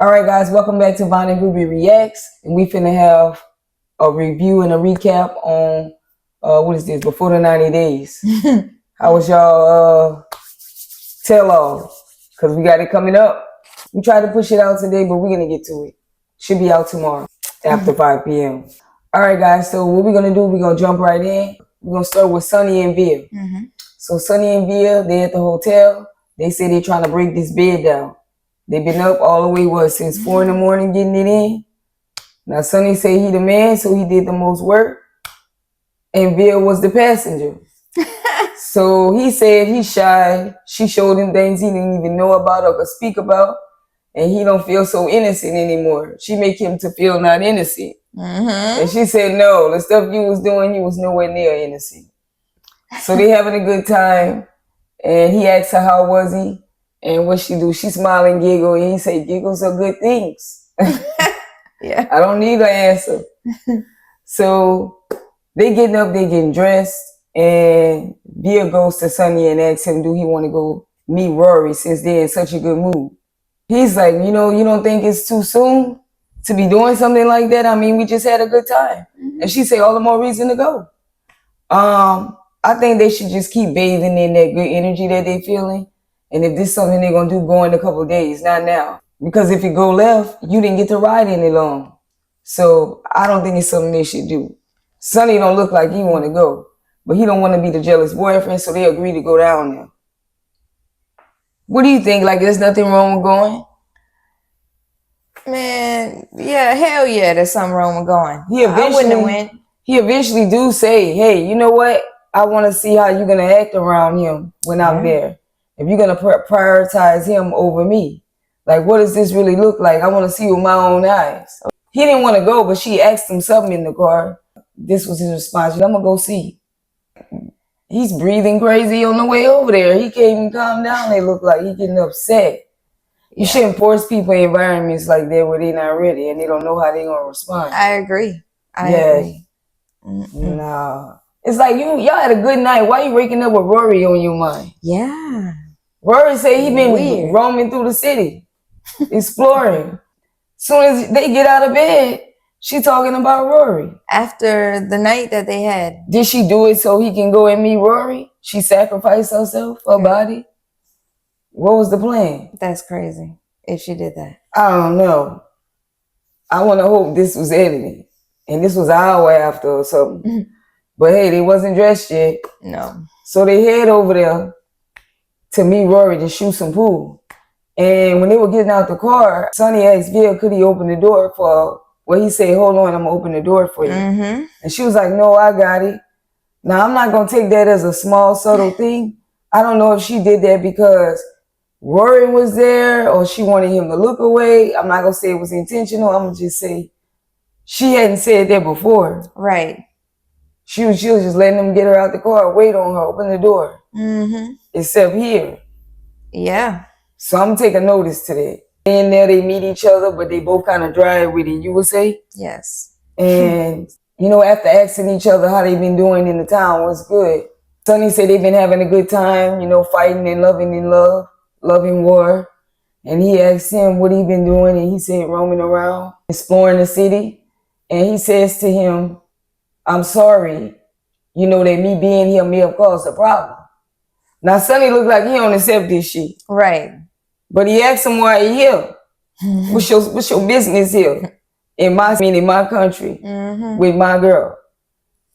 All right, guys, welcome back to Vanja and Ruby Reacts, and we finna have a review and a recap on what is this? Before the 90 days. How was y'all tell all? Because we got it coming up. We tried to push it out today, but we're gonna get to it. Should be out tomorrow after 5 p.m. All right, guys. So what we're gonna do? We're gonna jump right in. We're gonna start with Sunny and Via. So Sunny and Via, they at the hotel. They say they're trying to break this bed down. They've been up all the way, since 4 in the morning getting it in. Now, Sunny say he the man, so he did the most work. And Via was the passenger. So he said he's shy. She showed him things he didn't even know about or could speak about. And he don't feel so innocent anymore. She make him to feel not innocent. And she said, no, the stuff you was doing, you was nowhere near innocent. So they having a good time. And he asked her, how was he? And what she do? She smile and giggle. And he say, giggles are good things. Yeah. I don't need an answer. So they getting up, they getting dressed. And Via goes to Sunny and asks him, do he want to go meet Rory since they're in such a good mood? He's like, you don't think it's too soon to be doing something like that? I mean, we just had a good time. And she say, all the more reason to go. I think they should just keep bathing in that good energy that they feeling. And if this is something they're going to do, go in a couple of days, not now. Because if it go left, you didn't get to ride any long. So I don't think it's something they should do. Sunny don't look like he want to go. But he don't want to be the jealous boyfriend, so they agree to go down there. What do you think? Like, there's nothing wrong with going? Man, yeah, hell yeah, there's something wrong with going. I wouldn't have went. He eventually do say, hey, you know what? I want to see how you're going to act around him when I'm there. If you're going to prioritize him over me. Like, what does this really look like? I want to see with my own eyes. He didn't want to go, but she asked him something in the car. This was his response. I'm going to go see. He's breathing crazy on the way over there. He can't even calm down. They look like he's getting upset. You shouldn't force people in environments like that where they're not ready and they don't know how they're going to respond. I agree. I agree. Nah. It's like y'all had a good night. Why you waking up with Rory on your mind? Yeah. Rory said he been roaming through the city, exploring. Soon as they get out of bed, she talking about Rory. After the night that they had. Did she do it so he can go and meet Rory? She sacrificed herself, her body? What was the plan? That's crazy, if she did that. I don't know. I want to hope this was edited. And this was an hour after or something. But hey, they wasn't dressed yet. No. So they head over there to meet Rory to shoot some pool. And when they were getting out the car, Sunny asked Via, could he open the door for her? Well, he said, hold on, I'm going to open the door for you. And she was like, no, I got it. Now, I'm not going to take that as a small, subtle thing. I don't know if she did that because Rory was there or she wanted him to look away. I'm not going to say it was intentional. I'm going to just say she hadn't said that before. Right. She was just letting them get her out the car, wait on her, open the door. Except here. Yeah. So I'm taking notice to that. In there, they meet each other, but they both kind of drive with it, you would say? Yes. And, after asking each other how they been doing in the town, was good. Sunny said they've been having a good time, fighting and loving in love, loving war. And he asked him what he been doing, and he said roaming around, exploring the city. And he says to him, I'm sorry, that me being here may have caused a problem. Now, Sunny looked like he don't accept this shit. Right. But he asked him why he here. What's your business here? In my country, with my girl.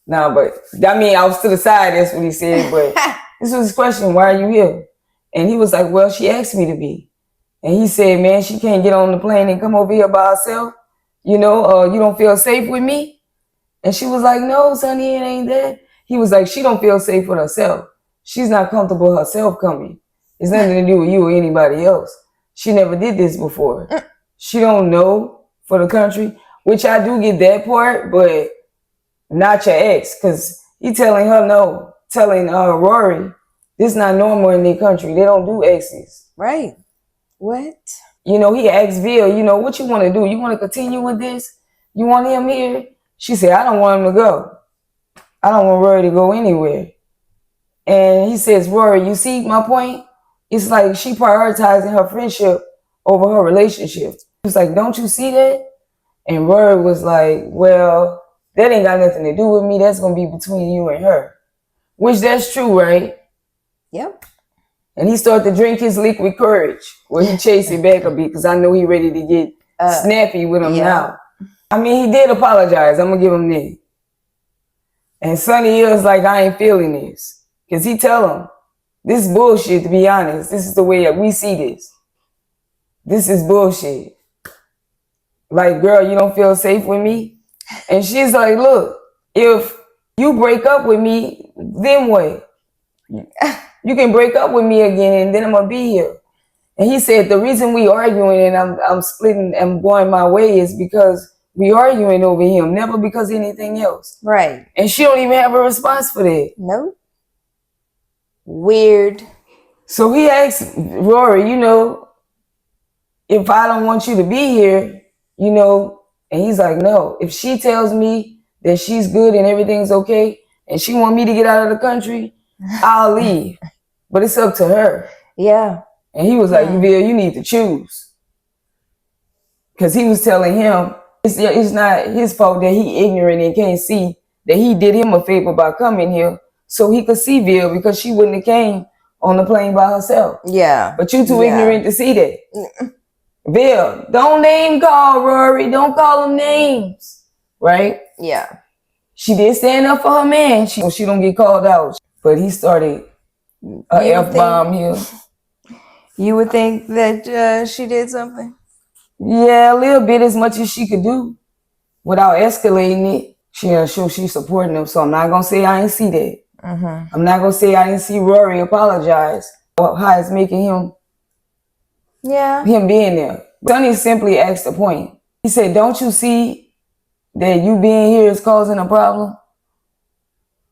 Now, but, I was to the side, that's what he said, but this was his question, why are you here? And he was like, well, she asked me to be. And he said, man, she can't get on the plane and come over here by herself. You don't feel safe with me? And she was like, no, Sonny, it ain't that. He was like, she don't feel safe with herself. She's not comfortable herself coming. It's nothing to do with you or anybody else. She never did this before. She don't know for the country, which I do get that part, but not your ex, because he telling her no, telling Rory, this is not normal in their country. They don't do exes. Right. What? He asked Via, what you want to do? You want to continue with this? You want him here? She said, I don't want him to go. I don't want Rory to go anywhere. And he says, Rory, you see my point? It's like she prioritizing her friendship over her relationship. He was like, don't you see that? And Rory was like, well, that ain't got nothing to do with me. That's going to be between you and her. Which that's true, right? Yep. And he started to drink his liquid courage. Well, he chased it back a bit because I know he ready to get snappy with him now. I mean, he did apologize. I'm going to give him that. And Sonny is like, I ain't feeling this. Because he tell him, this is bullshit, to be honest. This is the way that we see this. This is bullshit. Like, girl, you don't feel safe with me? And she's like, look, if you break up with me, then what? You can break up with me again and then I'm going to be here. And he said, the reason we arguing and I'm splitting and going my way is because we arguing over him, never because of anything else. Right. And she don't even have a response for that. Nope. Weird. So he asked Rory, you know, if I don't want you to be here, you know, and he's like, no, if she tells me that she's good and everything's okay and she want me to get out of the country, I'll leave. But it's up to her. Yeah. And he was like, you need to choose. Because he was telling him, it's not his fault that he ignorant and can't see that he did him a favor by coming here so he could see Ville because she wouldn't have came on the plane by herself. Yeah. But you too ignorant to see that. Ville, don't name call Rory. Don't call him names. Right? Yeah. She did stand up for her man. She don't get called out. But he started an F-bomb here. You would think that she did something? Yeah, a little bit, as much as she could do without escalating it. She's supporting him, so I'm not going to say I ain't see that. Mm-hmm. I'm not going to say I didn't see Rory apologize for how it's making him being there. Sonny simply asked the point. He said, don't you see that you being here is causing a problem?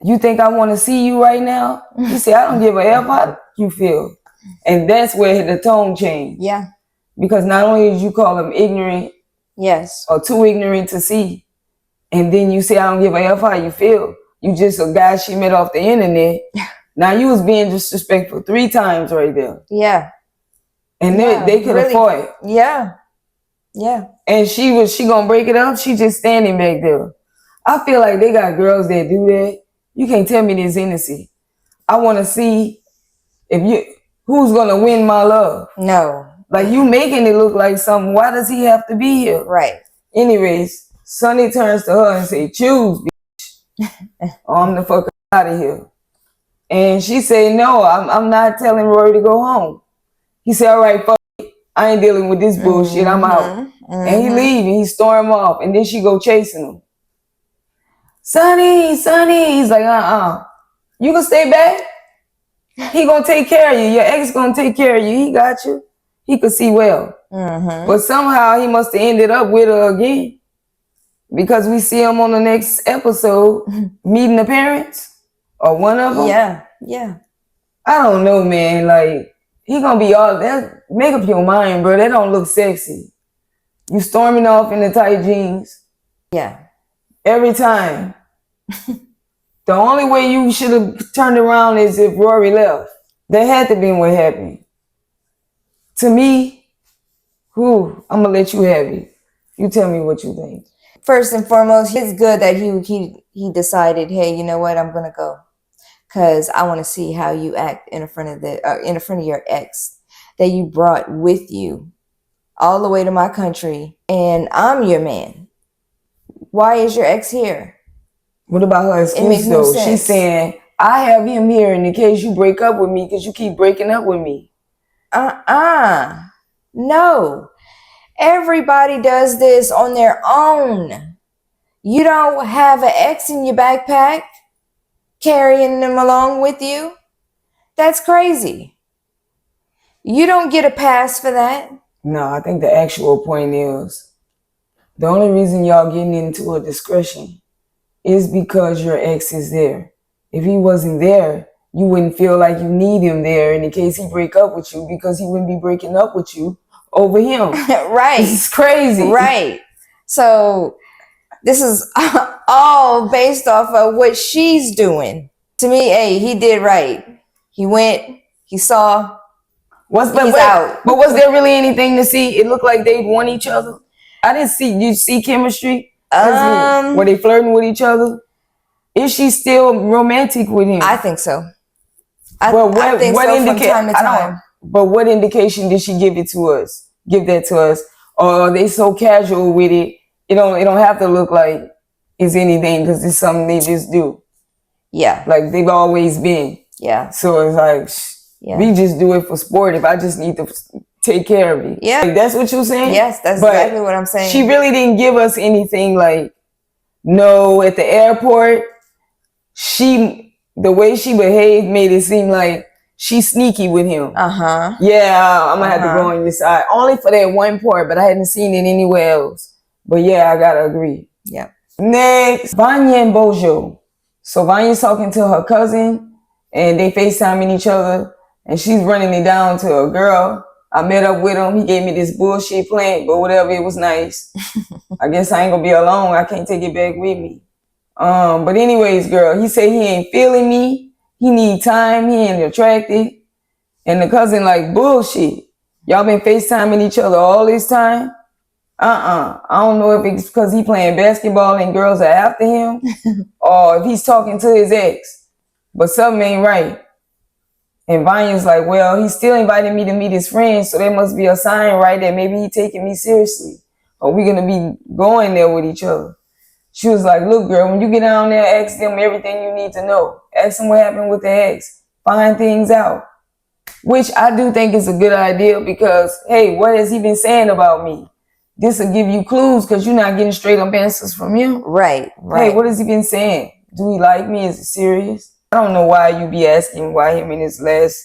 You think I want to see you right now? He said, I don't give a F how you feel. And that's where the tone changed. Yeah. Because not only did you call him ignorant, or too ignorant to see, and then you say, I don't give a F how you feel. You just a guy she met off the internet. Now you was being disrespectful 3 times right there. Yeah. And they could have fought. Yeah. Yeah. And she gonna break it up? She just standing back there. I feel like they got girls that do that. You can't tell me this innocent. I want to see who's gonna win my love. No. Like, you making it look like something. Why does he have to be here? Right. Anyways, Sonny turns to her and say, choose, bitch. Or I'm the fuck out of here. And she said, no, I'm not telling Rory to go home. He said, all right, fuck it. I ain't dealing with this bullshit. I'm out. Mm-hmm. And he leave and he storm off. And then she go chasing him. Sonny. He's like, you can stay back? He gonna take care of you. Your ex gonna take care of you. He got you. He could see well. Mm-hmm. But somehow he must have ended up with her again. Because we see him on the next episode meeting the parents. Or one of them. Yeah. I don't know, man. Like, he gonna be all that. Make up your mind, bro. That don't look sexy. You storming off in the tight jeans. Yeah. Every time. The only way you should have turned around is if Rory left. That had to be what happened. To me, I'm gonna let you have it. You tell me what you think. First and foremost, it's good that he decided, hey, you know what, I'm gonna go, cause I want to see how you act in front of your ex that you brought with you all the way to my country, and I'm your man. Why is your ex here? What about her excuse though? She's saying, I have him here in the case you break up with me because you keep breaking up with me. No. Everybody does this on their own. You don't have an ex in your backpack carrying them along with you. That's crazy. You don't get a pass for that. No, I think the actual point is the only reason y'all getting into a discussion is because your ex is there. If he wasn't there, you wouldn't feel like you need him there in the case he break up with you, because he wouldn't be breaking up with you over him. Right. This is crazy. Right. So this is all based off of what she's doing. To me, hey, he did right. He went, he saw, He's out. But was there really anything to see? It looked like they won each other. I didn't see. You see chemistry? Were they flirting with each other? Is she still romantic with him? I think so. I think so from time to time. But what indication did she give it to us? Give that to us? Or are they so casual with it? It don't have to look like it's anything because it's something they just do. Yeah. Like they've always been. Yeah. So it's like, we just do it for sport. If I just need to take care of you. Yeah. Like, that's what you're saying? Yes, that's exactly what I'm saying. She really didn't give us anything like, no, at the airport, the way she behaved made it seem like she's sneaky with him. Yeah, I'm gonna have to go on your side. Only for that one part, but I hadn't seen it anywhere else. But yeah, I gotta agree. Yeah. Next, Vanja and Bozo. So Vanya's talking to her cousin and they FaceTiming each other and she's running me down to a girl. I met up with him. He gave me this bullshit plan, but whatever, it was nice. I guess I ain't gonna be alone. I can't take it back with me. But anyways, girl, he said he ain't feeling me. He need time. He ain't attracted. And the cousin like, bullshit. Y'all been FaceTiming each other all this time? I don't know if it's because he playing basketball and girls are after him or if he's talking to his ex. But something ain't right. And Vanya's like, well, he still invited me to meet his friends, so there must be a sign, right, that maybe he taking me seriously. Or we gonna be going there with each other. She was like, look, girl, when you get down there, ask them everything you need to know. Ask them what happened with the ex. Find things out. Which I do think is a good idea because, hey, what has he been saying about me? This will give you clues because you're not getting straight up answers from him. Right. Hey, what has he been saying? Do he like me? Is it serious? I don't know why you be asking why him and his last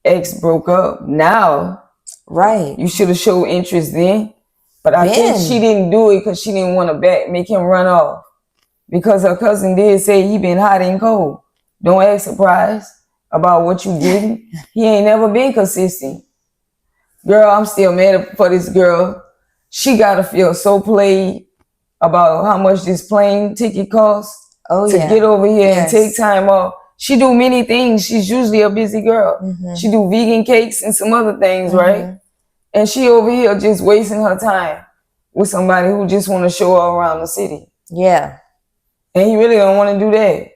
ex broke up. Now, right? You should have showed interest then. But I think she didn't do it because she didn't want to make him run off. Because her cousin did say he been hot and cold. Don't act surprised about what you did. He ain't never been consistent. Girl, I'm still mad for this girl. She gotta feel so played about how much this plane ticket costs to get over here and take time off. She do many things. She's usually a busy girl. She do vegan cakes and some other things, right? And she over here just wasting her time with somebody who just want to show her around the city. Yeah. And he really don't want to do that.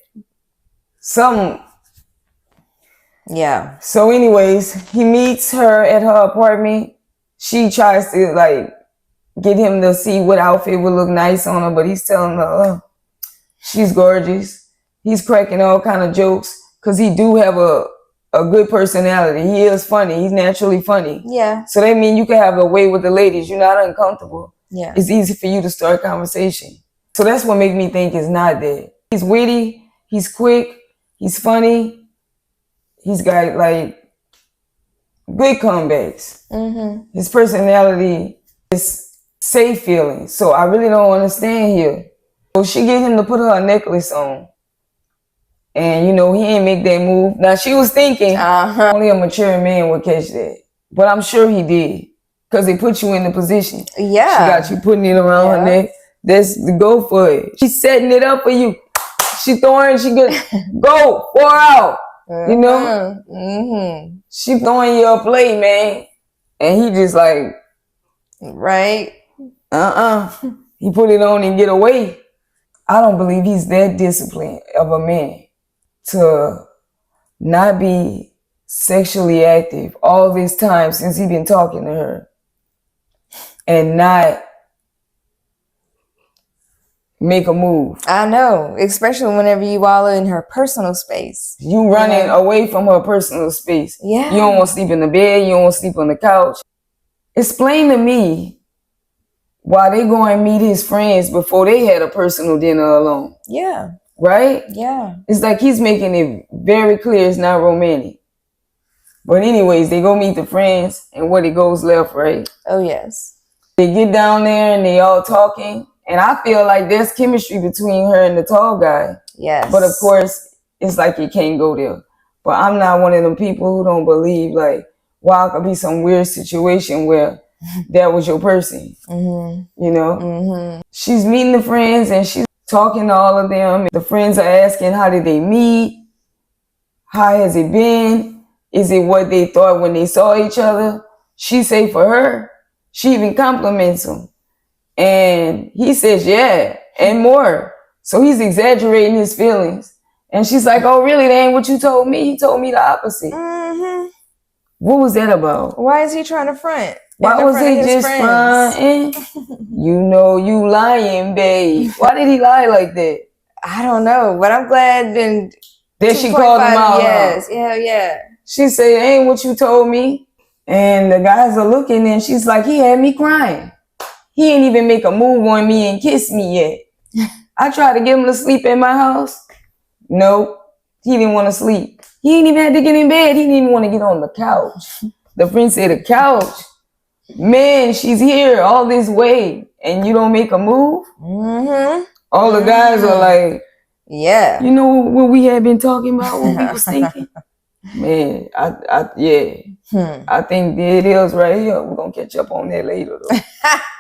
Yeah. So anyways, he meets her at her apartment. She tries to like get him to see what outfit would look nice on her, but he's telling her she's gorgeous. He's cracking all kind of jokes because he do have a good personality. He is funny. He's naturally funny. Yeah. So that means you can have a way with the ladies. You're not uncomfortable. Yeah. It's easy for you to start conversation. So that's what makes me think it's not that. He's witty. He's quick. He's funny. He's got like good comebacks. His personality is safe feeling. So I really don't understand here. So she get him to put her necklace on. And, you know, he ain't make that move. Now, she was thinking only a mature man would catch that. But I'm sure he did. Because they put you in the position. Yeah. She got you putting it around her neck. That's the go for it. She's setting it up for you. She throwing, she could go, 4 out. You know? She throwing you a play, man. And he just like. Right. He put it on and get away. I don't believe he's that disciplined of a man to not be sexually active all this time since he been talking to her and not make a move. I know, especially whenever you all are in her personal space. You running away from her personal space. Yeah. You don't want to sleep in the bed. You don't want to sleep on the couch. Explain to me why they go and meet his friends before they had a personal dinner alone. Yeah. Right? Yeah. It's like he's making it very clear it's not romantic. But anyways, they go meet the friends and what it goes left, right? Oh, yes. They get down there and they all talking. And I feel like there's chemistry between her and the tall guy. Yes. But of course, it's like it can't go there. But I'm not one of them people who don't believe like, wow, it could be some weird situation where that was your person. You know? She's meeting the friends and she's talking to all of them. The friends are asking, how did they meet? How has it been? Is it what they thought when they saw each other? She say for her, she even compliments him. And he says, yeah, and more. So he's exaggerating his feelings. And she's like, oh, really? That ain't what you told me? He told me the opposite. Mm-hmm. What was that about? Why is he trying to front? Why was he just fronting? You know you lying, babe. Why did he lie like that? I don't know, but I'm glad that she called him out. Yes, yeah. She said, ain't what you told me. And the guys are looking and she's like, he had me crying. He ain't even make a move on me and kiss me yet. I tried to get him to sleep at my house. Nope. He didn't want to sleep. He ain't even had to get in bed. He didn't even want to get on the couch. The friend said, the couch? Man, she's here all this way and you don't make a move? Mm-hmm. All the guys are like, yeah. You know what we had been talking about, what we was thinking? Man, I think it is right here. We're going to catch up on that later, though.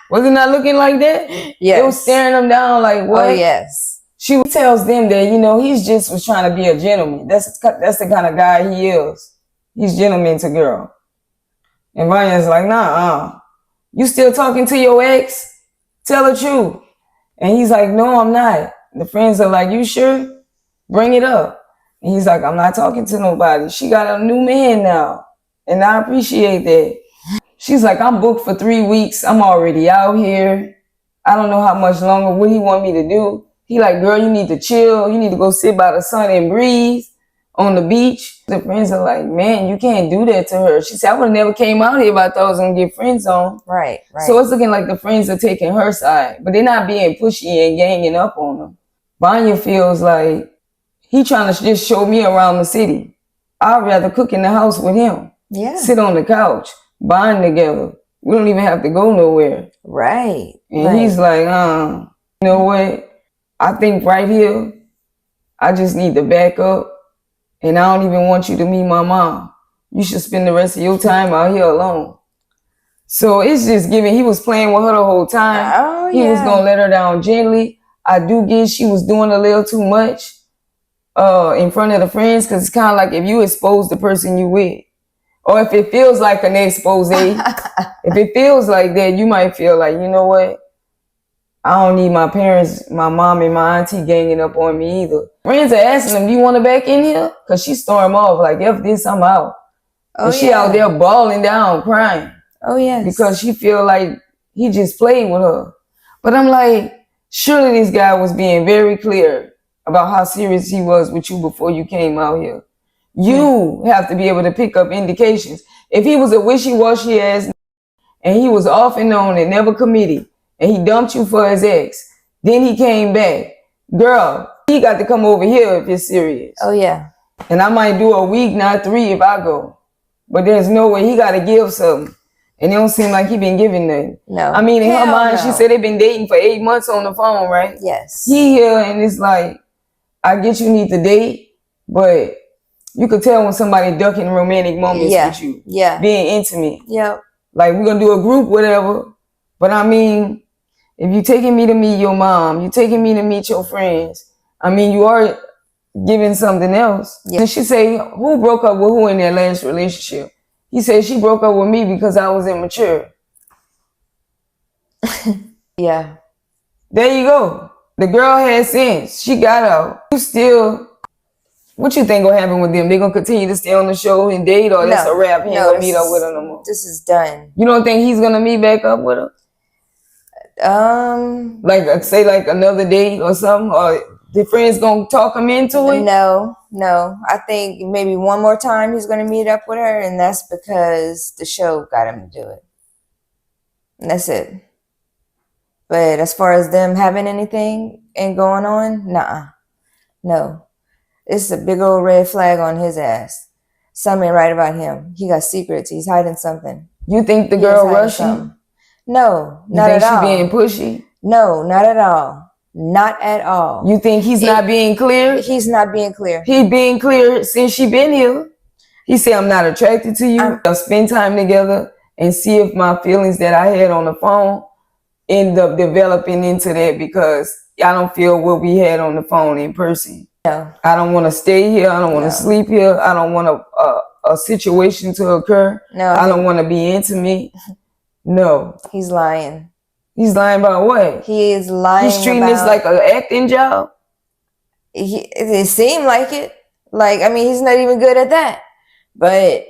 Was it not looking like that? Yes. It was staring them down like, what? Oh, yes. She tells them that, you know, he's just was trying to be a gentleman. That's the kind of guy he is. He's gentleman to girl. And Vanya's like, nah, you still talking to your ex? Tell the truth. And he's like, no, I'm not. The friends are like, you sure? Bring it up. And he's like, I'm not talking to nobody. She got a new man now. And I appreciate that. She's like, I'm booked for 3 weeks. I'm already out here. I don't know how much longer. What he want me to do? He like, girl, you need to chill. You need to go sit by the sun and breathe on the beach. The friends are like, man, you can't do that to her. She said, I would have never came out here if I thought I was going to get friends on. Right. So it's looking like the friends are taking her side, but they're not being pushy and ganging up on her. Vanya feels like he trying to just show me around the city. I'd rather cook in the house with him. Yeah. Sit on the couch, bond together. We don't even have to go nowhere. Right. And he's like, you know what? I think right here, I just need to back up. And I don't even want you to meet my mom. You should spend the rest of your time out here alone. So it's just giving, he was playing with her the whole time. Oh, he was going to let her down gently. I do get she was doing a little too much in front of the friends, because it's kind of like if you expose the person you with. Or if it feels like an expose, if it feels like that, you might feel like, you know what? I don't need my parents, my mom and my auntie ganging up on me either. Friends are asking them, do you want to back in here? Because she stormed off like, F this, I'm out. Oh, and she out there bawling down, crying. Oh, yes. Because she feel like he just played with her. But I'm like, surely this guy was being very clear about how serious he was with you before you came out here. You have to be able to pick up indications. If he was a wishy-washy ass and he was off and on and never committed, and he dumped you for his ex, then he came back. Girl, he got to come over here if it's serious. Oh, yeah. And I might do a week, not 3 if I go. But there's no way. He got to give something. And it don't seem like he been giving nothing. No. I mean, in her mind, she said they've been dating for 8 months on the phone, right? Yes. He here and it's like, I get you need to date, but you could tell when somebody ducking romantic moments with you. Yeah. Being intimate. Yep. Like, we're going to do a group, whatever. But I mean, if you're taking me to meet your mom, you're taking me to meet your friends, I mean, you are giving something else. Yeah. And she say, who broke up with who in their last relationship? He said, she broke up with me because I was immature. Yeah. There you go. The girl had sense. She got out. You still, what you think gonna happen with them? They gonna continue to stay on the show and date, or that's a wrap? He ain't gonna meet up with her no more. This is done. You don't think he's gonna meet back up with her? Like, say like another date or something, or the friends gonna talk him into it? No. I think maybe one more time he's gonna meet up with her, and that's because the show got him to do it. And that's it. But as far as them having anything and going on, no. It's a big old red flag on his ass. Something ain't right about him. He got secrets. He's hiding something. You think the girl rushed him? No, not at all. You think she being pushy? No, not at all. Not at all. You think he's not being clear? He's not being clear. He being clear since she been here. He said, I'm not attracted to you. I'll spend time together and see if my feelings that I had on the phone end up developing into that, because I don't feel what we had on the phone in person. No. I don't want to stay here. I don't want to sleep here. I don't want to a situation to occur. No, I don't want to be intimate. No. He's lying. He's lying about what? He is lying. He's treating this like an acting job. It seemed like it. Like, I mean, he's not even good at that. But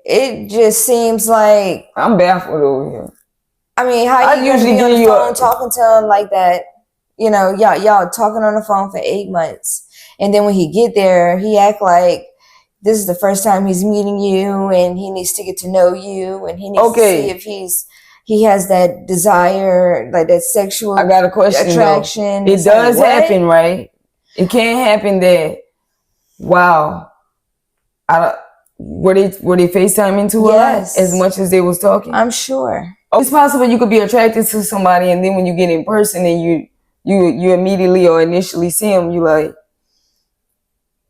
it just seems like I'm baffled over here. I mean, how you usually be on the phone talking to him like that? You know, y'all talking on the phone for 8 months, and then when he get there, he act like this is the first time he's meeting you, and he needs to get to know you, and he needs to see if he has that desire, like that sexual. I got a question. Attraction. It does happen, right? It can't happen that. Wow. Were they FaceTiming to us as much as they was talking? I'm sure. It's possible you could be attracted to somebody, and then when you get in person and you immediately or initially see them, you like,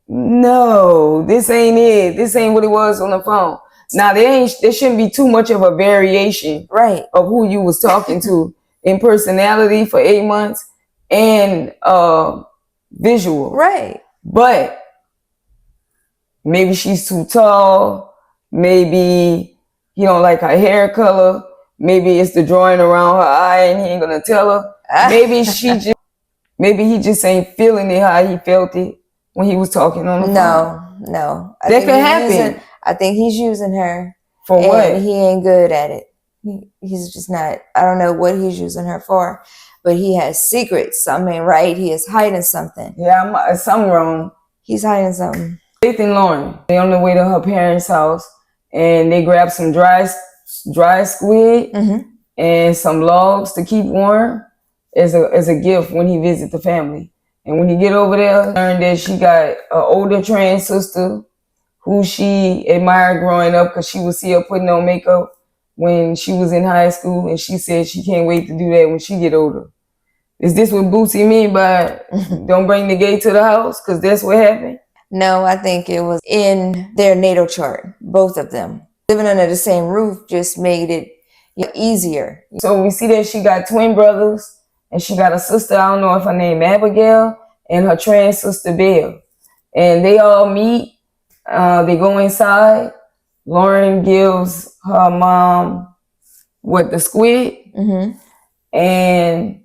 no, this ain't it. This ain't what it was on the phone. Now there shouldn't be too much of a variation, right, of who you was talking to in personality for 8 months and visual, right? But maybe she's too tall. Maybe he don't like her hair color. Maybe it's the drawing around her eye and he ain't gonna tell her. Maybe he just ain't feeling it how he felt it when he was talking on the phone. No. That could happen. I think he's using her. For what? He ain't good at it. He's just not. I don't know what he's using her for, but he has secrets. I mean, right? He is hiding something. Yeah, something wrong. He's hiding something. Faith and Loren, they on the way to her parents' house, and they grab some dry squid and some logs to keep warm as a gift when he visit the family. And when he get over there, learned that she got an older trans sister who she admired growing up because she would see her putting on makeup when she was in high school, and she said she can't wait to do that when she get older. Is this what Bootsy mean by don't bring the gay to the house? Because that's what happened? No, I think it was in their natal chart, both of them. Living under the same roof just made it easier. So we see that she got twin brothers, and she got a sister, I don't know if her name Abigail, and her trans sister Belle. And they all meet. They go inside. Loren gives her mom the squid. And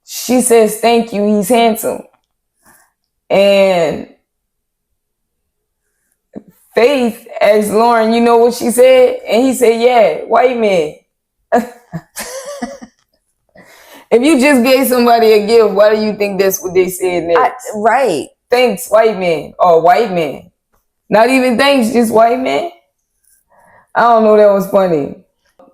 she says, thank you, he's handsome. And Faith asked Loren, you know what she said? And he said, yeah, white man. If you just gave somebody a gift, why do you think that's what they said next? Right. Thanks, white man, or white man. Not even thanks, just white man. I don't know, that was funny.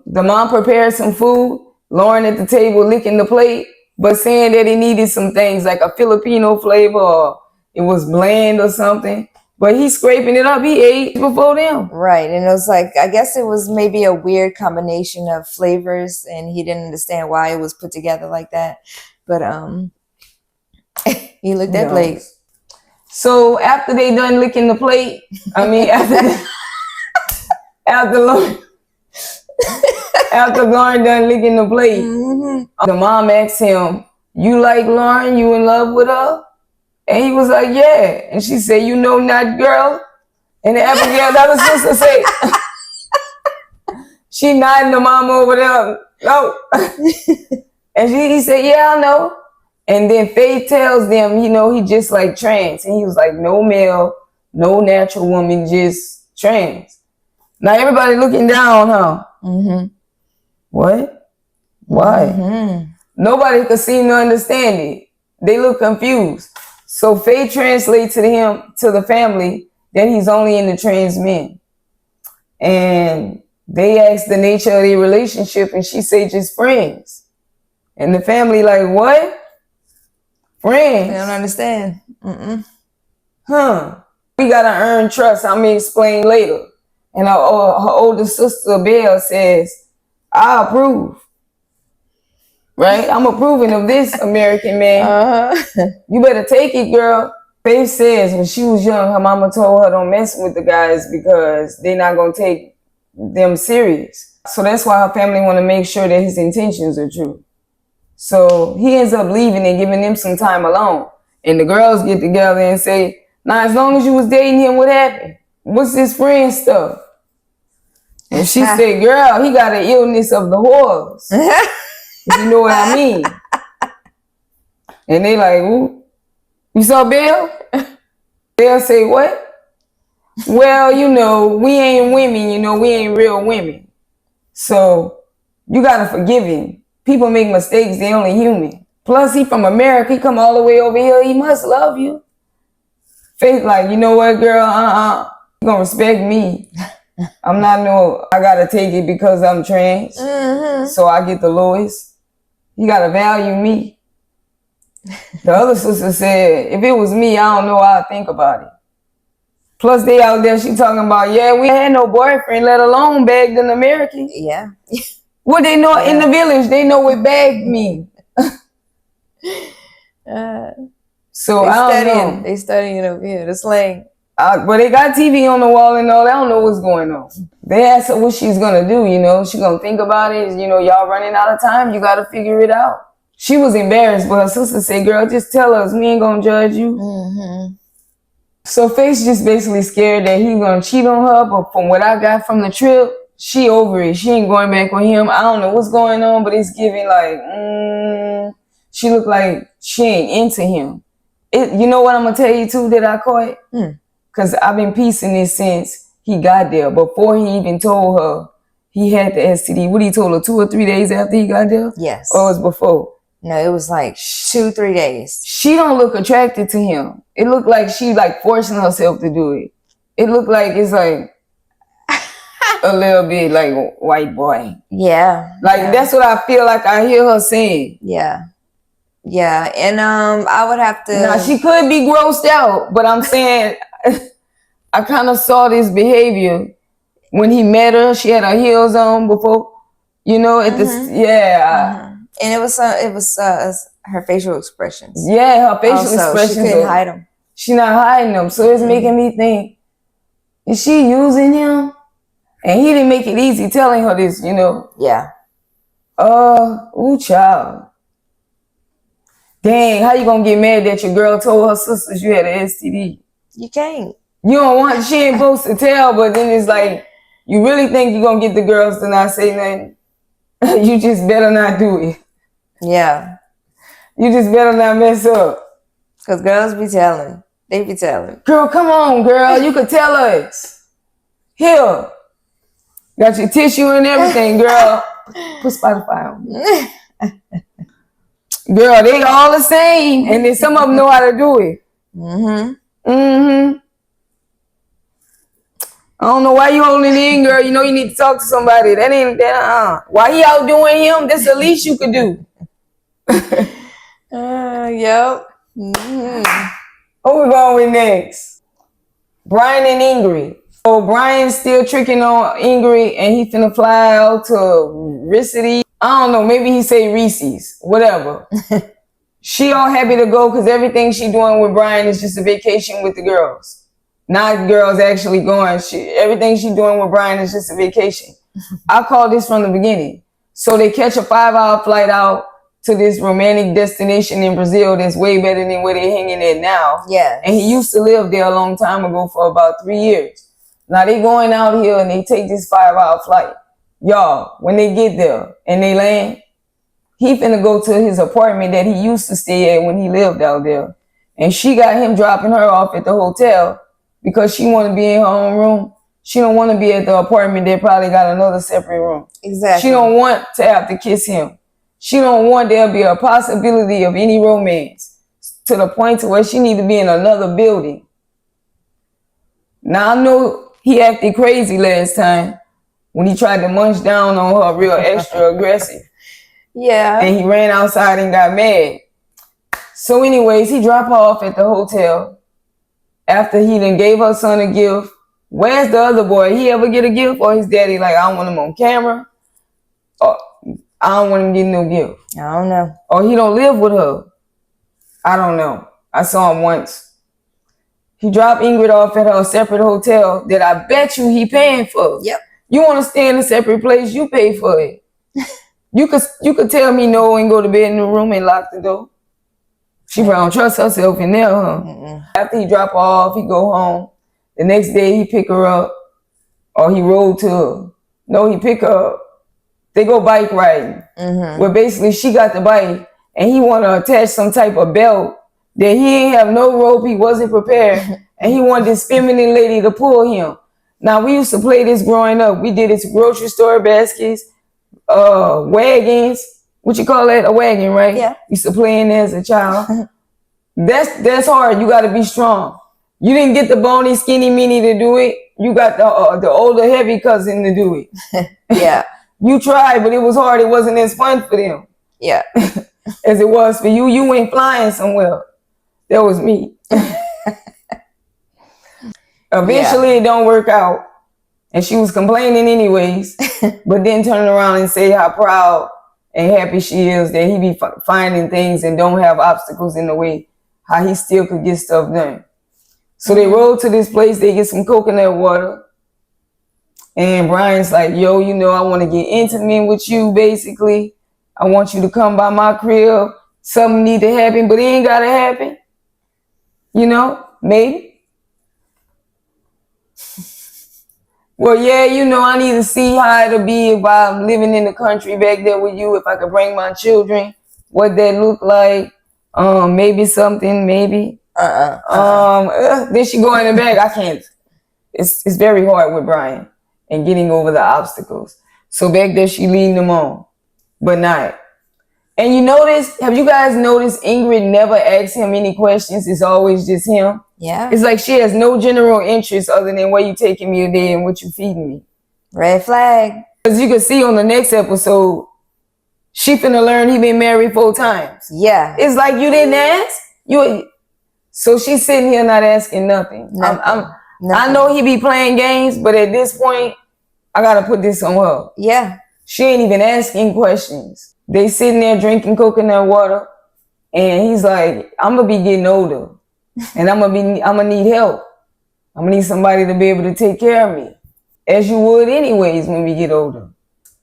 The mom prepared some food, Loren at the table licking the plate, but saying that he needed some things like a Filipino flavor or it was bland or something. But he's scraping it up. He ate before them. Right. And it was like, I guess it was maybe a weird combination of flavors and he didn't understand why it was put together like that. But he looked at plate. So after they done licking the plate, after Loren done licking the plate, the mom asked him, you like Loren? You in love with her? And he was like, yeah. And she said, you know not, girl? And Abigail, that was sister, say, she nodding the mom over there. No. And he said, yeah, I know. And then Faith tells them, he just like trans. And he was like, no male, no natural woman, just trans. Now everybody looking down, huh? What? Why? Nobody could seem to understand it. They look confused. So Faith translates to the family, that he's only into trans men. And they asked the nature of their relationship, and she said just friends. And the family like, what? Friends? They don't understand. We gotta earn trust. I'm gonna explain later. And her older sister, Belle, says, I approve. Right? I'm approving of this, American man. You better take it, girl. Faith says when she was young, her mama told her don't mess with the guys because they're not going to take them serious. So that's why her family want to make sure that his intentions are true. So he ends up leaving and giving them some time alone. And the girls get together and say, now, as long as you was dating him, what happened? what's this friend stuff? And she said, girl, he got an illness of the horse. You know what I mean? And they like, ooh, you saw Bill? They'll say, what? Well, you know, we ain't women, you know, we ain't real women. So you gotta forgive him. People make mistakes, they only human. Plus, he from America, he come all the way over here, he must love you. Faith like, you know what, girl, you gonna respect me. I'm not I gotta take it because I'm trans. So I get the lowest. You gotta value me. The other sister said, if it was me, I don't know how I'd think about it. Plus, they out there, she talking about, yeah, we had no boyfriend, let alone bagged an American. Yeah. What they know in the village, they know what bagged mean. So I don't know. They studying over here, the slang. But they got TV on the wall and all. They don't know what's going on. They asked her what she's gonna do, you know. She gonna think about it. You know, y'all running out of time. You gotta figure it out. She was embarrassed, but her sister said, girl, just tell us. We ain't gonna judge you. So Faith's just basically scared that he's gonna cheat on her. But from what I got from the trip, she over it. She ain't going back with him. I don't know what's going on, but it's giving like, she look like she ain't into him. You know what I'm gonna tell you too that I caught? Because I've been piecing this since he got there. Before he even told her he had the STD. What he told her 2 or 3 days after he got there? Yes. Or it was before? No, it was like 2-3 days. She don't look attracted to him. It looked like she like forcing herself to do it. It looked like it's like a little bit like white boy. Yeah. Like that's what I feel like I hear her saying. Yeah. Yeah. And I would have to. Now she could be grossed out, but I'm saying I kind of saw this behavior when he met her. She had her heels on before, you know, at this, and it was her facial expressions. Yeah, her facial expressions. She couldn't hide them. She not hiding them. So it's making me think, is she using him? And he didn't make it easy telling her this, you know. Yeah. Ooh, child. Dang, how you gonna get mad that your girl told her sisters you had an STD? You can't. You don't want, she ain't supposed to tell, but then it's like, you really think you're gonna get the girls to not say nothing? You just better not do it. Yeah. You just better not mess up. Because girls be telling. They be telling. Girl, come on, girl. You could tell us. Here. Got your tissue and everything, girl. Put Spotify on. Girl, they all the same. And then some of them know how to do it. I don't know why you holding in, girl. You know you need to talk to somebody. That ain't that. Why he outdoing him? That's the least you could do. Yep. Who we going with next? Brian and Ingrid. So Brian's still tricking on Ingrid, and he finna fly out to Resendes. I don't know. Maybe he say Reese's. Whatever. She all happy to go because everything she doing with Brian is just a vacation with the girls. Not girls actually going. Everything she doing with Brian is just a vacation. I called this from the beginning. So they catch a 5-hour flight out to this romantic destination in Brazil that's way better than where they're hanging at now. Yeah. And he used to live there a long time ago for about 3 years. Now they going out here and they take this 5-hour flight. Y'all, when they get there and they land, he finna go to his apartment that he used to stay at when he lived out there. And she got him dropping her off at the hotel because she want to be in her own room. She don't want to be at the apartment that probably got another separate room. Exactly. She don't want to have to kiss him. She don't want there to be a possibility of any romance to the point to where she need to be in another building. Now I know he acted crazy last time when he tried to munch down on her real extra aggressive. Yeah. And he ran outside and got mad. So anyways, he dropped her off at the hotel after he then gave her son a gift. Where's the other boy? He ever get a gift? Or his daddy like, I don't want him on camera? Or I don't want him getting no gift. I don't know. Or he don't live with her. I don't know. I saw him once. He dropped Ingrid off at her separate hotel that I bet you he paying for. Yep. You want to stay in a separate place, you pay for it. You could tell me no and go to bed in the room and lock the door. She probably don't trust herself in there, huh? After he drop her off, he go home. The next day he pick her up, or he rode to her. No, he pick her up. They go bike riding. Where basically she got the bike and he want to attach some type of belt that he ain't have no rope, he wasn't prepared, and he wanted this feminine lady to pull him. Now, we used to play this growing up. We did it to grocery store baskets, wagons. What you call that? A wagon, right? Yeah. Used to play in there as a child. That's hard. You got to be strong. You didn't get the bony, skinny mini to do it. You got the older, heavy cousin to do it. Yeah. You tried, but it was hard. It wasn't as fun for them. Yeah. As it was for you. You went flying somewhere. That was me. Eventually, it don't work out. And she was complaining anyways, but then turning around and say how proud and happy she is that he be finding things and don't have obstacles in the way, how he still could get stuff done. So they rode to this place, they get some coconut water. And Brian's like, yo, you know, I want to get intimate with you, basically. I want you to come by my crib. Something need to happen, but it ain't got to happen. You know, maybe. Well, yeah, you know, I need to see how it'll be if I'm living in the country back there with you, if I could bring my children, what that look like. Maybe something, maybe. Then she go in the back. I can't. It's very hard with Brian and getting over the obstacles. So back there, she leading them on, but not. And you notice, have you guys noticed Ingrid never asks him any questions? It's always just him. Yeah. It's like she has no general interest other than where you taking me today and what you feeding me. Red flag. As you can see on the next episode, she finna learn he been married 4 times. Yeah. It's like you didn't ask. So she's sitting here not asking nothing. I know he be playing games, but at this point, I gotta put this on her. Yeah. She ain't even asking questions. They sitting there drinking coconut water, and he's like, I'm gonna be getting older, and I'm gonna need help. I'm gonna need somebody to be able to take care of me, as you would anyways when we get older.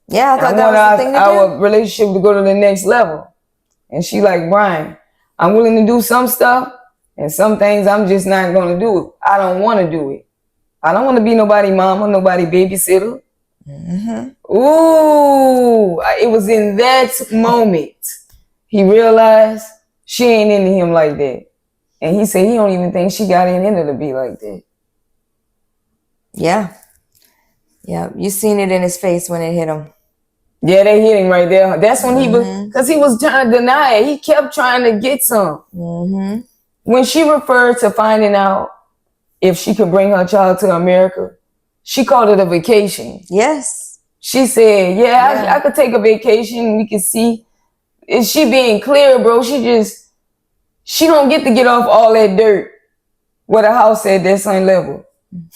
Yeah, I thought that was the thing to do. Our relationship to go to the next level. And she like, Brian, I'm willing to do some stuff, and some things I'm just not gonna do. I don't want to do it. I don't want to be nobody mama, nobody babysitter. Ooh, it was in that moment he realized she ain't into him like that. And he said he don't even think she got in her to be like that. Yeah. Yeah, you seen it in his face when it hit him. Yeah, they hit him right there. That's when he was, because he was trying to deny it. He kept trying to get some. When she referred to finding out if she could bring her child to America, she called it a vacation. Yes. She said, yeah. I could take a vacation. We could see. Is she being clear, bro? She don't get to get off all that dirt where the house at that same level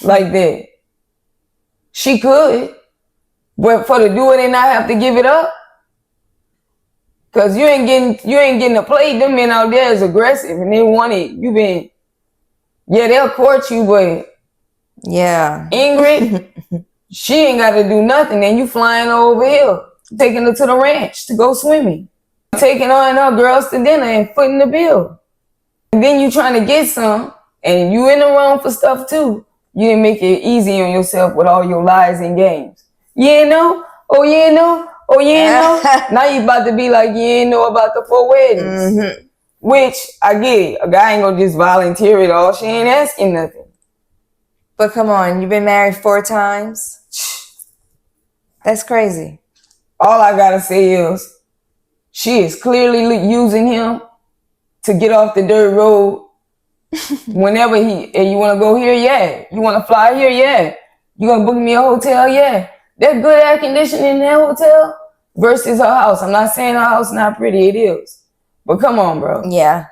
like that. She could, but for to do it and not have to give it up, cause you ain't getting a play. Them men out there is aggressive and they want it. They'll court you, but yeah, Ingrid, she ain't got to do nothing. And you flying over here, taking her to the ranch to go swimming, taking her and her girls to dinner and footing the bill. And then you trying to get some, and you in the wrong for stuff too. You didn't make it easy on yourself with all your lies and games. You ain't know? Oh, you ain't know? Oh, you ain't know? Now you about to be like, you ain't know about the 4 weddings. Which, I get it. A guy ain't gonna just volunteer it all. She ain't asking nothing. But come on, you've been married 4 times? That's crazy. All I gotta say is, she is clearly using him to get off the dirt road. Whenever you want to go here, yeah. You want to fly here, yeah. You gonna book me a hotel, yeah. There's good air conditioning in that hotel versus her house. I'm not saying her house not pretty, it is. But come on, bro. Yeah.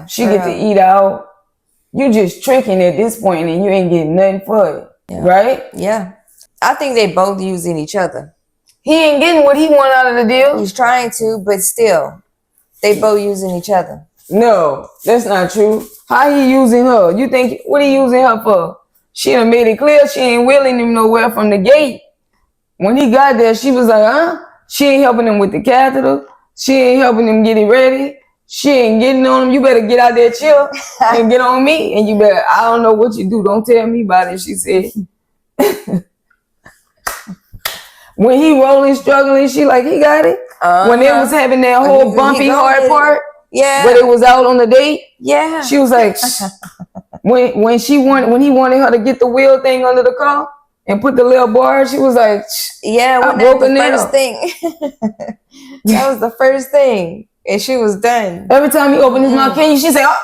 She get to eat out. You just tricking at this point and you ain't getting nothing for it. Yeah. Right? Yeah. I think they both using each other. He ain't getting what he want out of the deal. He's trying to, but still, they both using each other. No, that's not true. How he using her? You think, what he using her for? She done made it clear she ain't willing him nowhere from the gate. When he got there, she was like, She ain't helping him with the catheter. She ain't helping him get it ready. she ain't getting on him. You better get out there, chill, and get on me. And you better, I don't know what you do. Don't tell me about it, she said. When he rolling, struggling, she like, he got it. When they was having that whole bumpy hard part, but it was out on the date. Yeah. She was like, when he wanted her to get the wheel thing under the car and put the little bar, she was like, yeah, I broke the first thing. That was the first thing. And she was done. Every time he opened his mouth, can you? She say, oh.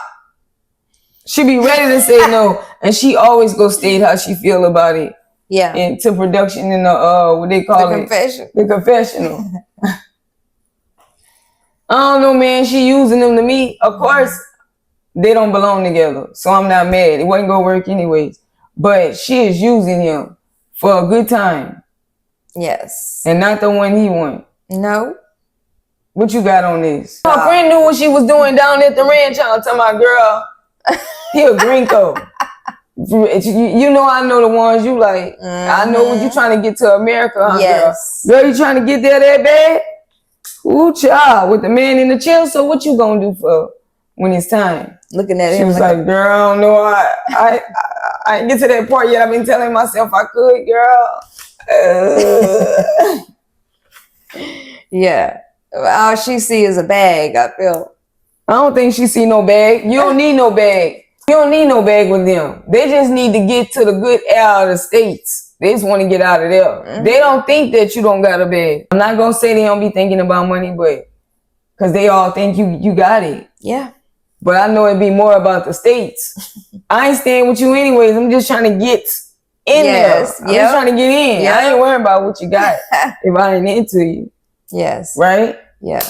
She be ready to say no. And she always go state how she feel about it. Yeah. Into production in the, what they call it? The confessional. I don't know, man. She using them to me. Of course, they don't belong together. So I'm not mad. It wasn't going to work anyways. But she is using him for a good time. Yes. And not the one he want. No. What you got on this? My friend knew what she was doing down at the ranch. I'm talking about, girl, he a gringo. You know I know the ones you like. I know when you trying to get to America, huh, yes. Girl, you trying to get there that bad? Ooh, child, with the man in the chair. So what you gonna do for when it's time? Looking at him. She was like, girl, I don't know. I didn't get to that part yet. I've been telling myself I could, girl. Yeah. All she see is a bag, I feel. I don't think she see no bag. You don't need no bag. You don't need no bag with them. They just need to get to the good air of the States. They just want to get out of there. Mm-hmm. They don't think that you don't got a bag. I'm not going to say they don't be thinking about money, but because they all think you got it. Yeah. But I know it'd be more about the States. I ain't staying with you anyways. I'm just trying to get in there. I'm just trying to get in. Yep. I ain't worrying about what you got if I ain't into you. Yes. Right? Yeah.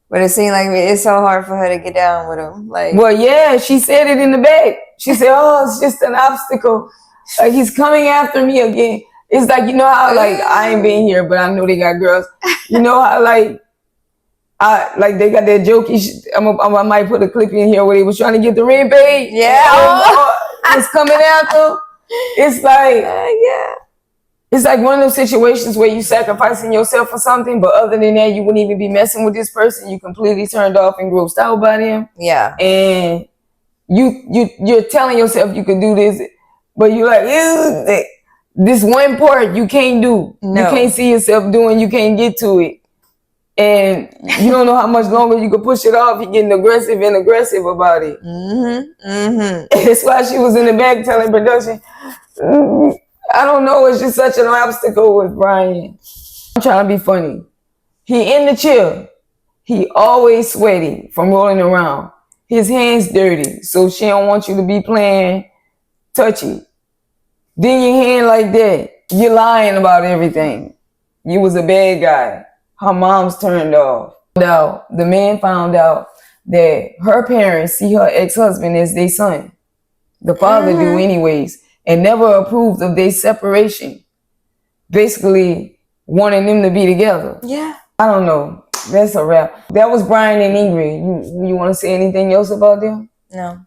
But it seemed like it's so hard for her to get down with him. Like, well, yeah, she said it in the back. She said, oh, it's just an obstacle. Like, he's coming after me again. It's like, you know how, like, I ain't been here, but I know they got girls. You know how, like, they got that jokey I might put a clip in here where they was trying to get the rent paid. Yeah. It's coming after. It's like, yeah. It's like one of those situations where you sacrificing yourself for something, but other than that, you wouldn't even be messing with this person. You completely turned off and grossed out by them. Yeah. And you're telling yourself you can do this, but you're like, this one part you can't do. No. You can't see yourself doing, you can't get to it. And you don't know how much longer you can push it off. You're getting aggressive about it. Mm-hmm. Mm-hmm. That's why she was in the back telling production, I don't know, it's just such an obstacle with Brian. I'm trying to be funny. He in the chair. He always sweaty from rolling around. His hands dirty, so she don't want you to be playing touchy. Then your hand like that. You're lying about everything. You was a bad guy. Her mom's turned off. Now, the man found out that her parents see her ex-husband as their son. The father do anyways. And never approved of their separation. Basically, wanting them to be together. Yeah. I don't know. That's a wrap. That was Brian and Ingrid. You want to say anything else about them? No.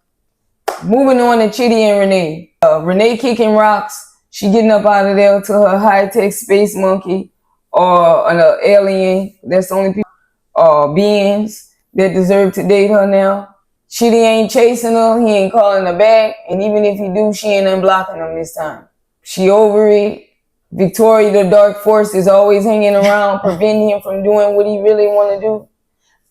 Moving on to Chidi and Rayne. Rayne kicking rocks. She getting up out of there to her high-tech space monkey or an alien. That's the only people, beings that deserve to date her now. Chidi ain't chasing her, he ain't calling her back, and even if he do, she ain't unblocking him this time. She over it. Victoria, the dark force, is always hanging around, preventing him from doing what he really want to do.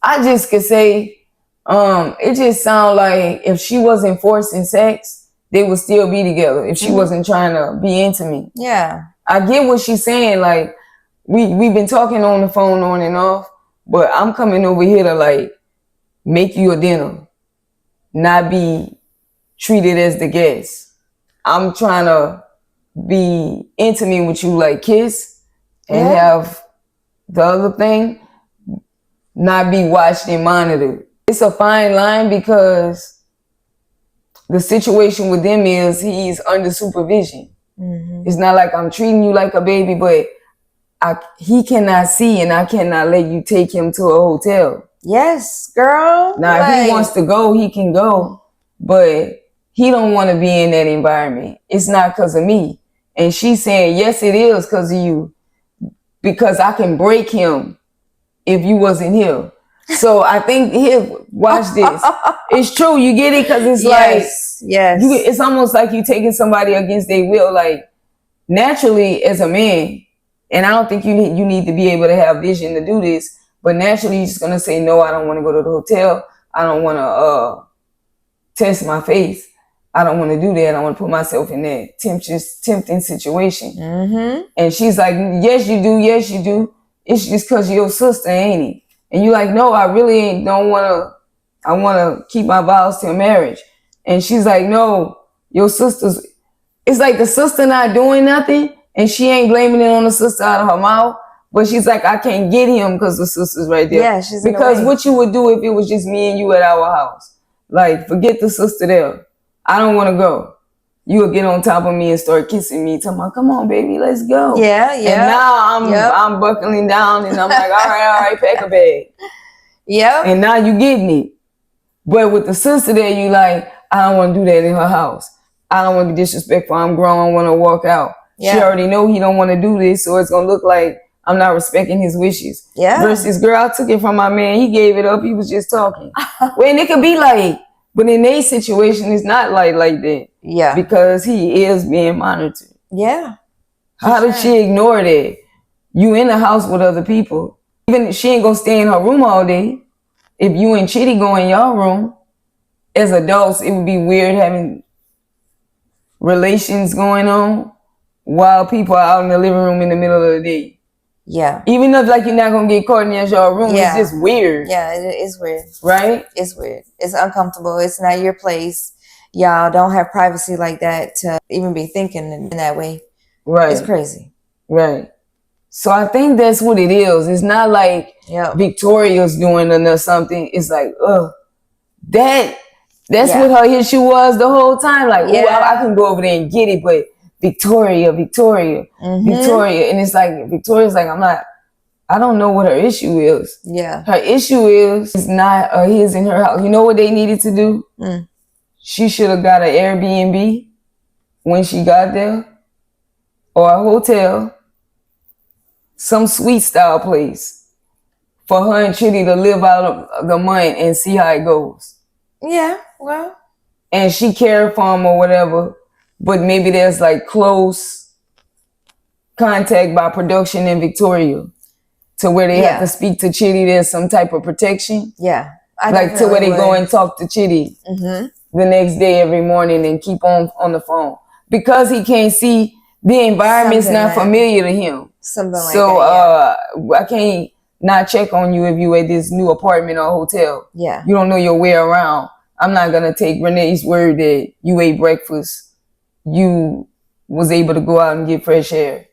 I just could say, it just sound like if she wasn't forcing sex, they would still be together. If she wasn't trying to be intimate. Yeah. I get what she's saying, like, we've been talking on the phone on and off, but I'm coming over here to, like, make you a dinner. Not be treated as the guest. I'm trying to be intimate with you, like kiss, and have the other thing not be watched and monitored. It's a fine line because the situation with them is he's under supervision. Mm-hmm. It's not like I'm treating you like a baby, but he cannot see and I cannot let you take him to a hotel. Yes, girl. Now, if he wants to go, he can go, but he don't want to be in that environment. It's not because of me. And she's saying, yes, it is because of you, because I can break him if you wasn't here. So I think here, watch this. It's true. You get it because it's it's almost like you taking somebody against their will. Like naturally, as a man, and I don't think you need to be able to have vision to do this. But naturally, you're just gonna say no. I don't want to go to the hotel. I don't want to test my face. I don't want to do that. I don't want to put myself in that tempting situation. Mm-hmm. And she's like, yes, you do. Yes, you do. It's just because you're your sister, ain't it? And you're like, no, I really don't want to. I want to keep my vows till marriage. And she's like, no, your sister's. It's like the sister not doing nothing. And she ain't blaming it on the sister out of her mouth. But she's like, I can't get him because the sister's right there. Yeah, she's because what you would do if it was just me and you at our house. Like, forget the sister there. I don't want to go. You would get on top of me and start kissing me. Talking about, come on, baby, let's go. Yeah. And now I'm buckling down and I'm like, all right, pack a bag. Yep. And now you getting it. But with the sister there, you like, I don't want to do that in her house. I don't want to be disrespectful. I'm grown. I want to walk out. Yeah. She already know he don't want to do this, so it's going to look like I'm not respecting his wishes. Yeah. Versus, girl, I took it from my man. He gave it up. He was just talking. When it could be like, but in their situation, it's not like that. Yeah. Because he is being monitored. Yeah. How did she ignore that? You in the house with other people. Even if she ain't gonna stay in her room all day. If you and Chidi go in your room, as adults, it would be weird having relations going on while people are out in the living room in the middle of the day. Yeah. Even though like you're not gonna get caught in your room, it's just weird. Yeah, it is weird. Right? It's weird. It's uncomfortable. It's not your place. Y'all don't have privacy like that to even be thinking in that way. Right. It's crazy. Right. So I think that's what it is. It's not like Victoria's doing it or something. It's like, that's what her issue was the whole time. Like, I can go over there and get it, but Victoria. And it's like, Victoria's like, I don't know what her issue is. Yeah. Her issue is not his in her house. You know what they needed to do? She should have got an Airbnb when she got there, or a hotel, some suite style place for her and Chidi to live out of the month and see how it goes. Yeah, well. And she cared for him or whatever, but maybe there's like close contact by production in Victoria to where they have to speak to Chidi. There's some type of protection. Yeah. Like to where they go and talk to Chidi the next day every morning and keep on the phone. Because he can't see, the environment's not familiar to him. Something like that. So I can't not check on you if you at this new apartment or hotel. Yeah. You don't know your way around. I'm not going to take Renee's word that you ate breakfast. You was able to go out and get fresh air.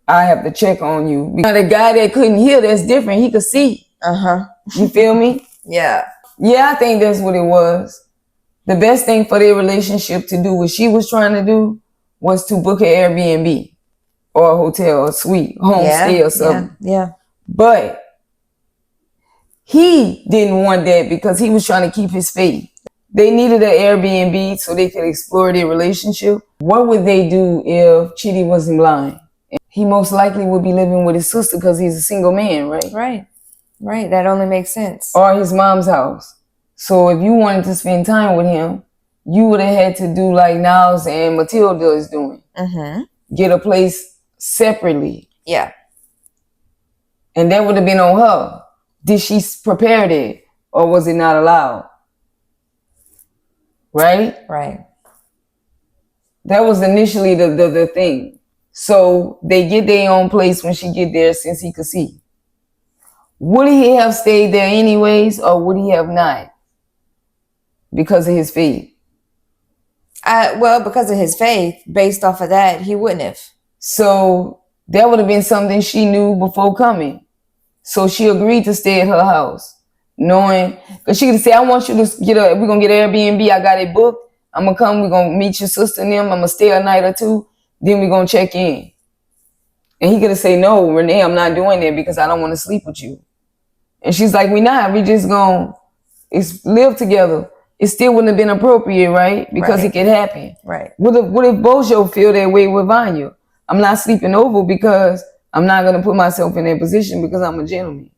I have to check on you. Because the guy that couldn't hear, that's different. He could see. You feel me? Yeah. Yeah, I think that's what it was. The best thing for their relationship to do, what she was trying to do, was to book an Airbnb or a hotel, a suite, homestay or something. Yeah. But he didn't want that because he was trying to keep his faith. They needed an Airbnb so they could explore their relationship. What would they do if Chidi wasn't blind? He most likely would be living with his sister because he's a single man, right? Right. That only makes sense. Or his mom's house. So if you wanted to spend time with him, you would have had to do like Niles and Matilda is doing. Get a place separately. Yeah. And that would have been on her. Did she prepare it or was it not allowed? Right? Right. That was initially the thing. So they get their own place when she get there since he could see. Would he have stayed there anyways or would he have not? Because of his faith. Well, because of his faith, based off of that, he wouldn't have. So that would have been something she knew before coming. So she agreed to stay at her house, knowing, because she could say, I want you to we're going to get an Airbnb. I got it booked. I'm going to come. We're going to meet your sister and them. I'm going to stay a night or two. Then we're going to check in. And he could have said, no, Renee, I'm not doing that because I don't want to sleep with you. And she's like, we not. We just going to live together. It still wouldn't have been appropriate, right? Because it could happen. Right. What if Bozo feel that way with Vanja? I'm not sleeping over because I'm not going to put myself in that position because I'm a gentleman.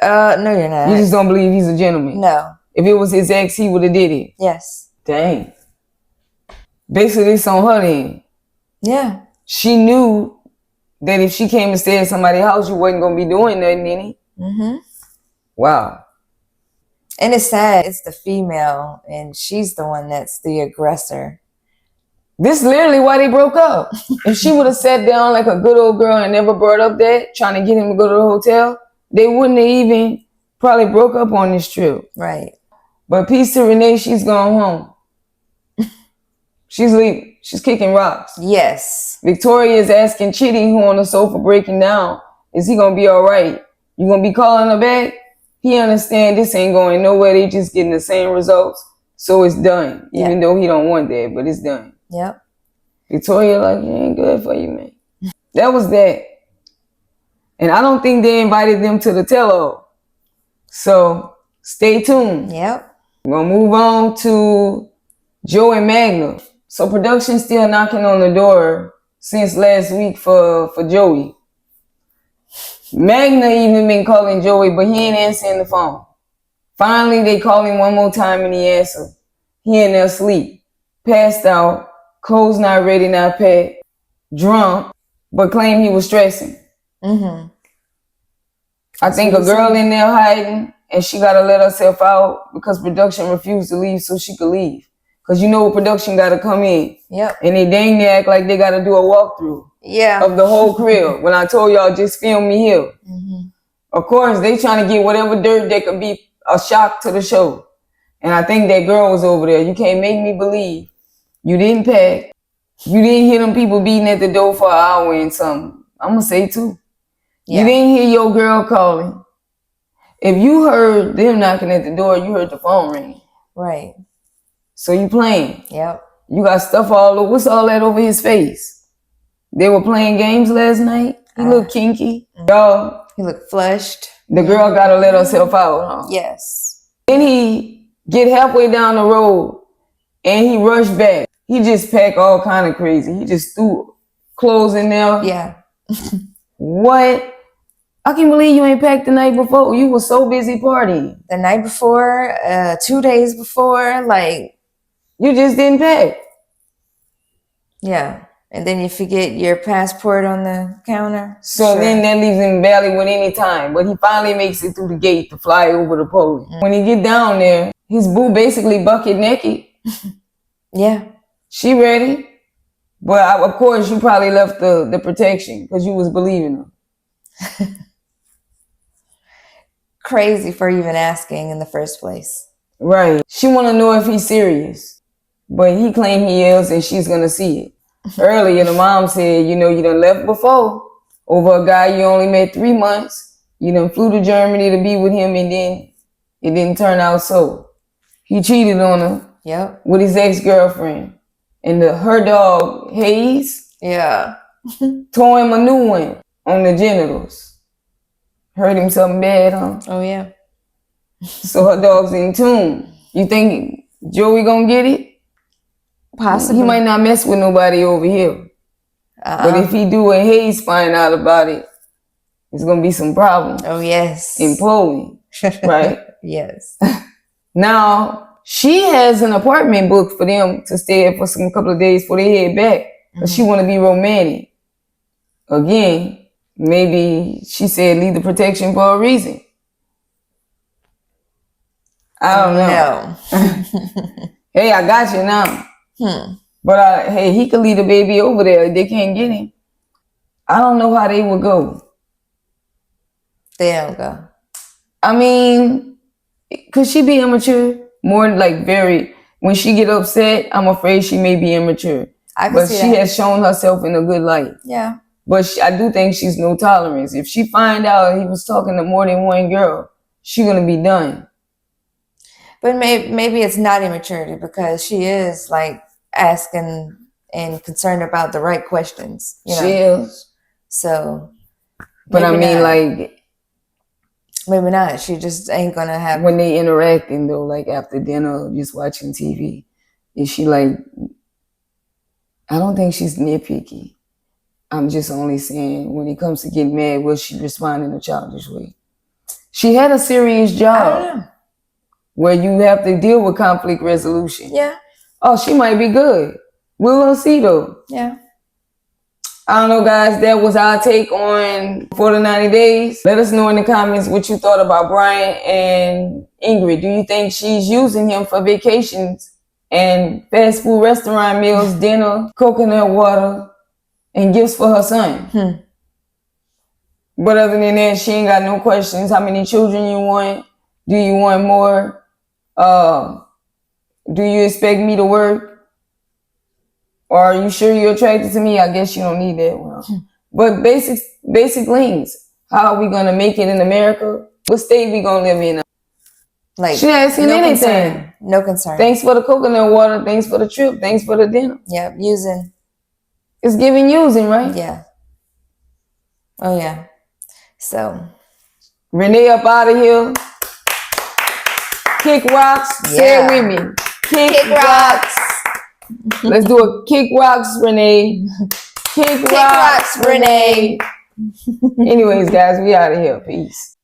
No, you're not. You just don't believe he's a gentleman? No. If it was his ex, he would have did it? Yes. Dang. Basically, it's on her then. Yeah. She knew that if she came and stayed at somebody's house, you wasn't going to be doing nothing in it. Mm-hmm. Wow. And it's sad. It's the female, and she's the one that's the aggressor. This is literally why they broke up. If she would have sat down like a good old girl and never brought up that, trying to get him to go to the hotel, they wouldn't have even probably broke up on this trip. Right. But peace to Renee, she's gone home. She's leaving. She's kicking rocks. Yes. Victoria is asking Chidi, who on the sofa breaking down, is he going to be all right? You going to be calling her back? He understand this ain't going nowhere. They just getting the same results. So it's done. Yeah. Even though he don't want that, but it's done. Yep. Victoria like, it ain't good for you, man. That was that. And I don't think they invited them to the tell-all. So stay tuned. Yep. We're going to move on to Joe and Magna. So production still knocking on the door since last week for Joey. Magna even been calling Joey, but he ain't answering the phone. Finally, they call him one more time and he answered. He in there asleep, passed out, clothes not ready, not packed, drunk, but claimed he was stressing. Mm-hmm. I think a girl in there hiding, and she got to let herself out because production refused to leave so she could leave. Because you know production got to come in. Yep. And they dang near act like they got to do a walkthrough. Yeah. Of the whole crib. When I told y'all, just film me here. Mm-hmm. Of course, they trying to get whatever dirt they could be a shock to the show. And I think that girl was over there. You can't make me believe you didn't pack. You didn't hear them people beating at the door for an hour and something. I'm going to say too. Yeah. You didn't hear your girl calling. If you heard them knocking at the door, you heard the phone ring. Right. So you playing. Yep. You got stuff all over. What's all that over his face? They were playing games last night. He looked kinky. Y'all. He looked flushed. The girl got to let herself out. Huh? Yes. Then he get halfway down the road and he rushed back. He just packed all kind of crazy. He just threw clothes in there. Yeah. What? I can't believe you ain't packed the night before. You were so busy partying. The night before, 2 days before, like. You just didn't pack. Yeah. And then you forget your passport on the counter. So then that leaves him barely with any time. But he finally makes it through the gate to fly over to Poland. When he get down there, his boo basically bucket naked. Yeah. She ready. But of course, you probably left the protection because you was believing her. Crazy for even asking in the first place. Right. She want to know if he's serious. But he claimed he is and she's going to see it. Earlier, the mom said, you know, you done left before over a guy you only met 3 months. You done flew to Germany to be with him and then it didn't turn out so. He cheated on her. Yep. With his ex-girlfriend. And her dog, Hayes. Yeah. tore him a new one on the genitals. Hurt him something bad, huh? Oh, yeah. So her dog's in tune. You think Joey gonna get it? Possibly. He might not mess with nobody over here. But if he do and Hayes find out about it, it's going to be some problems. Oh, yes. In Poland, right? Yes. Now, she has an apartment booked for them to stay at for some couple of days before they head back. But she want to be romantic. Again, maybe she said leave the protection for a reason. I don't know. Hey, I got you now. But hey, he could leave the baby over there. They can't get him. I don't know how they would go. They don't go. I mean, could she be immature? More like very, when she get upset, I'm afraid she may be immature. But she has shown herself in a good light. Yeah. But I do think she's no tolerance. If she find out he was talking to more than one girl, she gonna be done. But maybe it's not immaturity because she is like asking and concerned about the right questions. You know? She is. So. But I mean, like. Maybe not. She just ain't gonna have. When they interacting though, like after dinner, just watching TV, is she like? I don't think she's nitpicky. I'm just only saying when it comes to getting mad, will she respond in a childish way? She had a serious I job don't know. where you have to deal with conflict resolution. Yeah. Oh, she might be good. We will see though. Yeah. I don't know, guys. That was our take on For the 90 Days. Let us know in the comments what you thought about Brian and Ingrid. Do you think she's using him for vacations and fast food restaurant meals, dinner, coconut water, and gifts for her son? But other than that, she ain't got no questions. How many children you want? Do you want more? Do you expect me to work? Or are you sure you're attracted to me? I guess you don't need that one. But basic things. How are we gonna make it in America? What state we gonna live in? Like, she asking no anything. Concern. No concern. Thanks for the coconut water. Thanks for the trip. Thanks for the dinner. Yeah, using. It's giving using, right? Yeah. Oh yeah. So Renee up out of here. Kick rocks. Yeah. Say it with me. Kick rocks. Let's do a kick rocks, Renee. Kick rocks, Renee. Anyways, guys, we out of here. Peace.